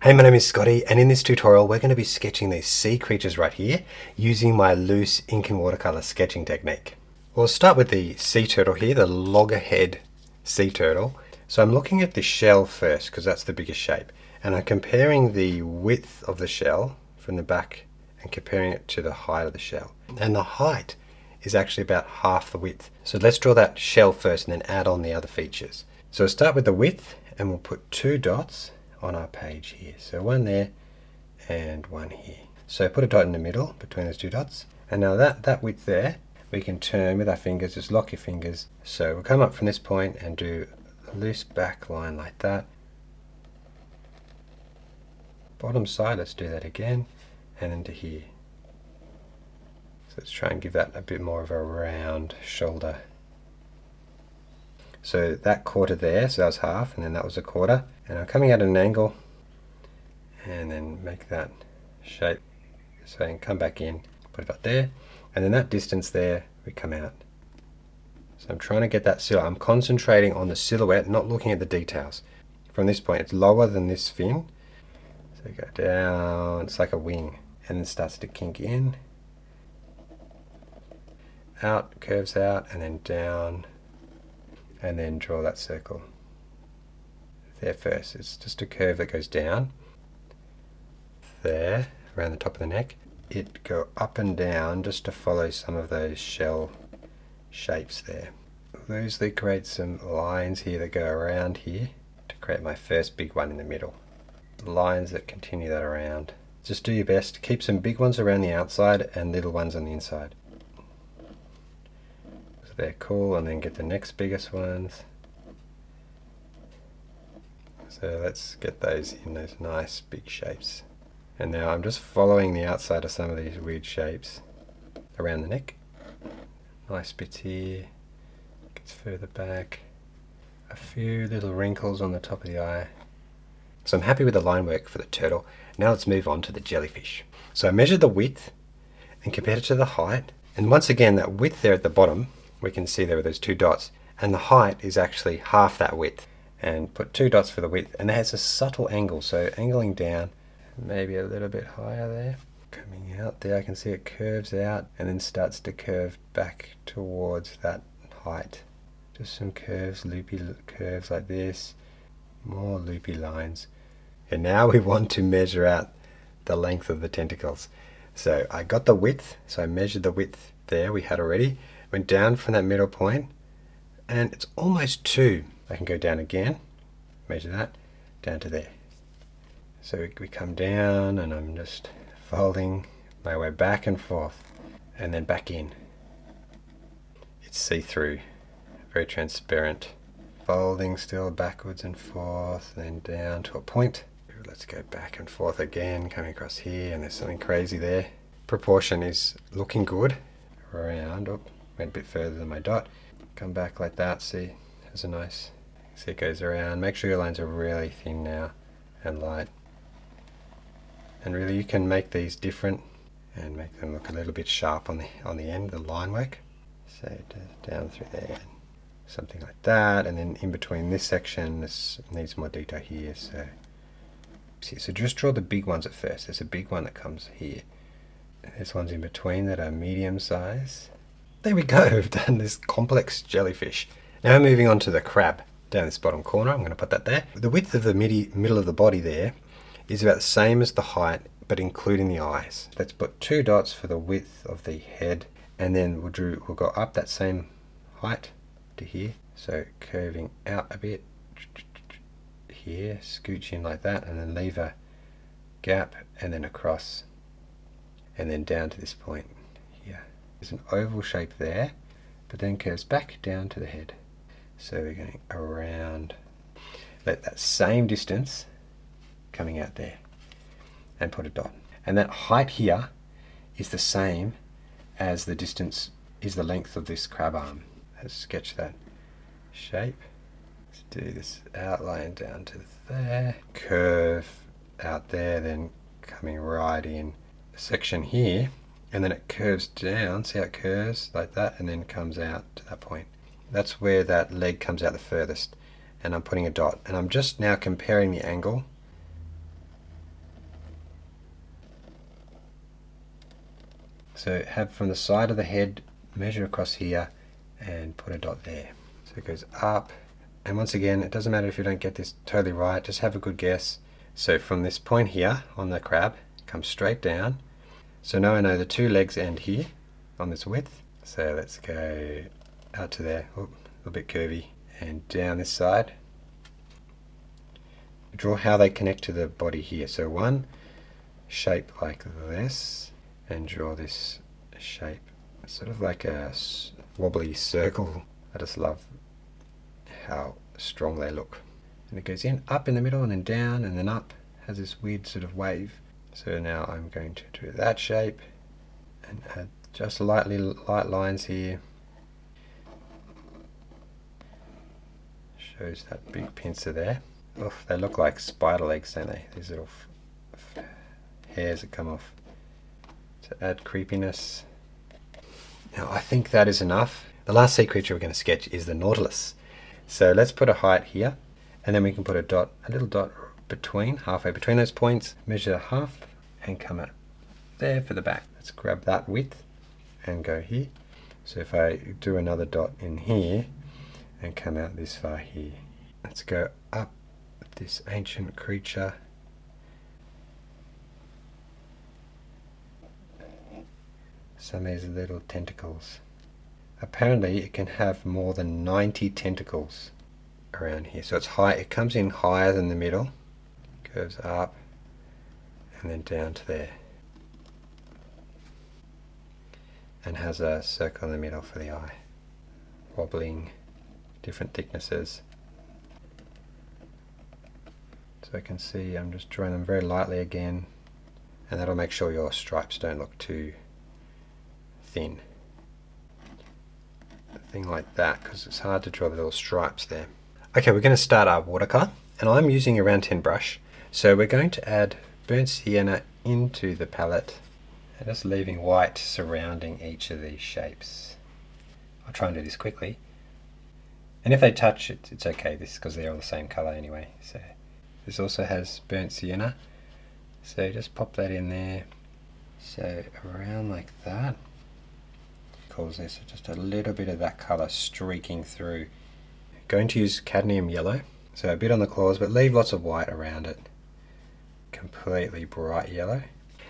Hey, my name is Scotty, and in this tutorial we're going to be sketching these sea creatures right here using my loose ink and watercolor sketching technique. We'll start with the sea turtle here, the loggerhead sea turtle. So I'm looking at the shell first because that's the biggest shape, and I'm comparing the width of the shell from the back and comparing it to the height of the shell. And the height is actually about half the width. So let's draw that shell first and then add on the other features. So we'll start with the width and we'll put 2 dots on our page here. So one there and one here. So put a dot in the middle between those 2 dots. And now that width there, we can turn with our fingers, just lock your fingers. So we'll come up from this point and do a loose back line like that. Bottom side, let's do that again, and then to here. So let's try and give that a bit more of a round shoulder. So that quarter there, so that was half, and then that was a quarter. And I'm coming at an angle, and then make that shape. So I can come back in, put it up there, and then that distance there, we come out. So I'm trying to get that silhouette. I'm concentrating on the silhouette, not looking at the details. From this point, it's lower than this fin. So go down, it's like a wing, and then starts to kink in. Out, curves out, and then down. And then draw that circle there first. It's just a curve that goes down there around the top of the neck. It go up and down just to follow some of those shell shapes there. Loosely create some lines here that go around here to create my first big one in the middle. Lines that continue that around. Just do your best. Keep some big ones around the outside and little ones on the inside. They're cool, and then get the next biggest ones. So let's get those in those nice big shapes. And now I'm just following the outside of some of these weird shapes around the neck. Nice bits here, gets further back. A few little wrinkles on the top of the eye. So I'm happy with the line work for the turtle. Now let's move on to the jellyfish. So I measured the width and compared it to the height. And once again, that width there at the bottom, we can see there with those 2 dots, and the height is actually half that width. And put 2 dots for the width, and there's a subtle angle, so angling down maybe a little bit higher there. Coming out there, I can see it curves out and then starts to curve back towards that height. Just some curves, loopy curves like this, more loopy lines. And now we want to measure out the length of the tentacles. So I got the width, so I measured the width there we had already. Went down from that middle point, and it's almost 2. I can go down again, measure that, down to there. So we come down, and I'm just folding my way back and forth, and then back in. It's see-through, very transparent. Folding still backwards and forth, then down to a point. Let's go back and forth again, coming across here, and there's something crazy there. Proportion is looking good. Around, oh, went a bit further than my dot. Come back like that, see, there's a nice, see it goes around. Make sure your lines are really thin now and light. And really you can make these different and make them look a little bit sharp on the end, the line work. So down through there, something like that, and then in between this section, this needs more detail here. So just draw the big ones at first. There's a big one that comes here. There's ones in between that are medium size. There we go, we've done this complex jellyfish. Now moving on to the crab down this bottom corner. I'm going to put that there. The width of the middle of the body there is about the same as the height, but including the eyes. Let's put 2 dots for the width of the head, and then we'll go up that same height to here. So curving out a bit here, scooch in like that, and then leave a gap, and then across, and then down to this point here. There's an oval shape there, but then curves back down to the head. So we're going around, let that same distance coming out there, and put a dot. And that height here is the same as the distance is the length of this crab arm. Let's sketch that shape. Let's do this outline down to there, curve out there, then coming right in a section here, and then it curves down. See how it curves like that, and then comes out to that point. That's where that leg comes out the furthest, and I'm putting a dot, and I'm just now comparing the angle So have from the side of the head, measure across here and put a dot there. So it goes up, and once again, it doesn't matter if you don't get this totally right, just have a good guess. So from this point here on the crab, come straight down. So now I know the two legs end here on this width. So let's go out to there, a little bit curvy, and down this side. Draw how they connect to the body here. So one shape like this, and draw this shape, sort of like a wobbly circle. I just love how strong they look. And it goes in, up in the middle, and then down, and then up. Has this weird sort of wave. So now I'm going to do that shape, and add just light lines here. Shows that big pincer there. Oh, they look like spider legs, don't they? These little hairs that come off. To add creepiness. Now I think that is enough. The last sea creature we're going to sketch is the Nautilus. So let's put a height here, and then we can put a little dot between, halfway between those points. Measure half and come out there for the back. Let's grab that width and go here. So if I do another dot in here and come out this far here. Let's go up this ancient creature. Some of these little tentacles. Apparently it can have more than 90 tentacles around here. So it's high, it comes in higher than the middle, goes up and then down to there. And has a circle in the middle for the eye. Wobbling, different thicknesses. So I can see I'm just drawing them very lightly again, and that'll make sure your stripes don't look too thin. A thing like that, because it's hard to draw the little stripes there. Okay, we're going to start our watercolor, and I'm using a round 10 brush. So we're going to add burnt sienna into the palette, and just leaving white surrounding each of these shapes. I'll try and do this quickly. And if they touch, it's okay, this because they're all the same color anyway. So this also has burnt sienna. So just pop that in there. So around like that. Cause this just a little bit of that color streaking through. Going to use cadmium yellow. So a bit on the claws, but leave lots of white around it. Completely bright yellow.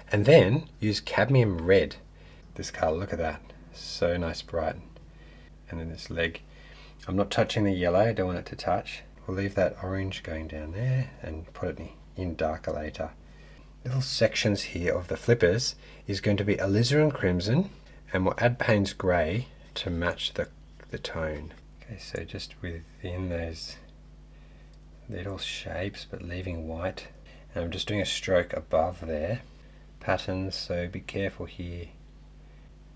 And then use cadmium red. This color, look at that. So nice bright. And then this leg. I'm not touching the yellow, I don't want it to touch. We'll leave that orange going down there and put it in darker later. Little sections here of the flippers is going to be alizarin crimson, and we'll add Payne's grey to match the tone. Okay, so just within those little shapes, but leaving white. And I'm just doing a stroke above there. Patterns, so be careful here.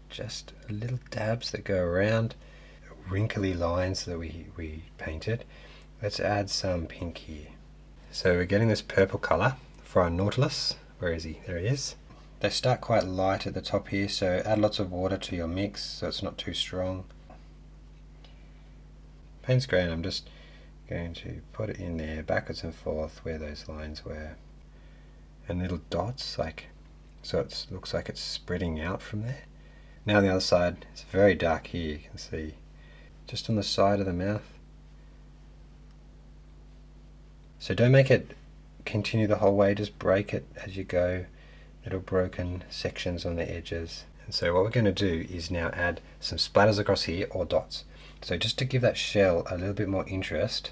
Just little dabs that go around. Wrinkly lines that we painted. Let's add some pink here. So we're getting this purple color for our Nautilus. Where is he? There he is. They start quite light at the top here, so add lots of water to your mix so it's not too strong. Payne's grey, and I'm just going to put it in there backwards and forth where those lines were. And little dots, like so it looks like it's spreading out from there. Now on the other side, it's very dark here, you can see. Just on the side of the mouth. So don't make it continue the whole way, just break it as you go, little broken sections on the edges. And so what we're going to do is now add some splatters across here, or dots. So just to give that shell a little bit more interest,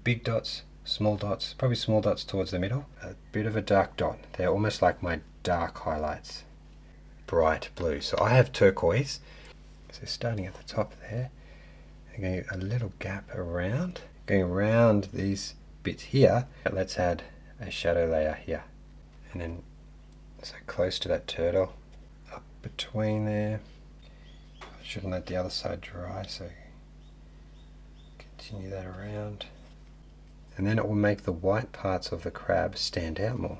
big dots, small dots, probably small dots towards the middle, a bit of a dark dot. They're almost like my dark highlights, bright blue. So I have turquoise, so starting at the top there, and going a little gap around, going around these bits here. Let's add a shadow layer here, and then so close to that turtle, up between there. I shouldn't let the other side dry, so continue that around, and then it will make the white parts of the crab stand out more.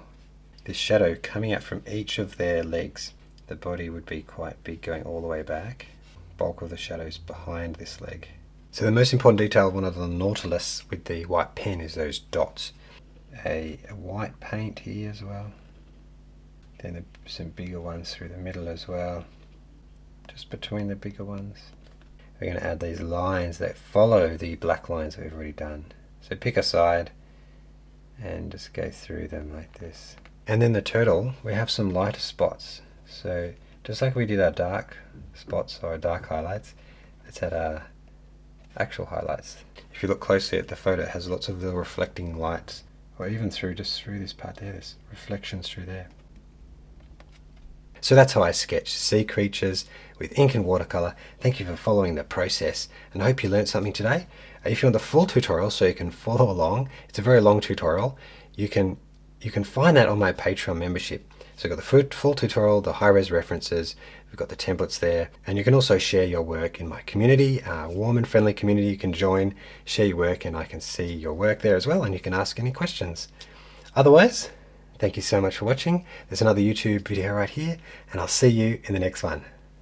This shadow coming out from each of their legs. The body would be quite big going all the way back. Bulk of the shadows behind this leg. So the most important detail of one of the Nautilus with the white pen is those dots. A white paint here as well. Then some bigger ones through the middle as well, just between the bigger ones. We're going to add these lines that follow the black lines that we've already done. So pick a side and just go through them like this. And then the turtle, we have some lighter spots. So just like we did our dark spots or dark highlights, let's add our actual highlights. If you look closely at the photo, it has lots of little reflecting lights, or even just through this part there, there's reflections through there. So that's how I sketch sea creatures with ink and watercolor. Thank you for following the process, and I hope you learned something today. If you want the full tutorial so you can follow along, it's a very long tutorial, you can find that on my Patreon membership. So I've got the full tutorial, the high-res references, we've got the templates there, and you can also share your work in my community, a warm and friendly community. You can join, share your work, and I can see your work there as well, and you can ask any questions. Otherwise, thank you so much for watching. There's another YouTube video right here, and I'll see you in the next one.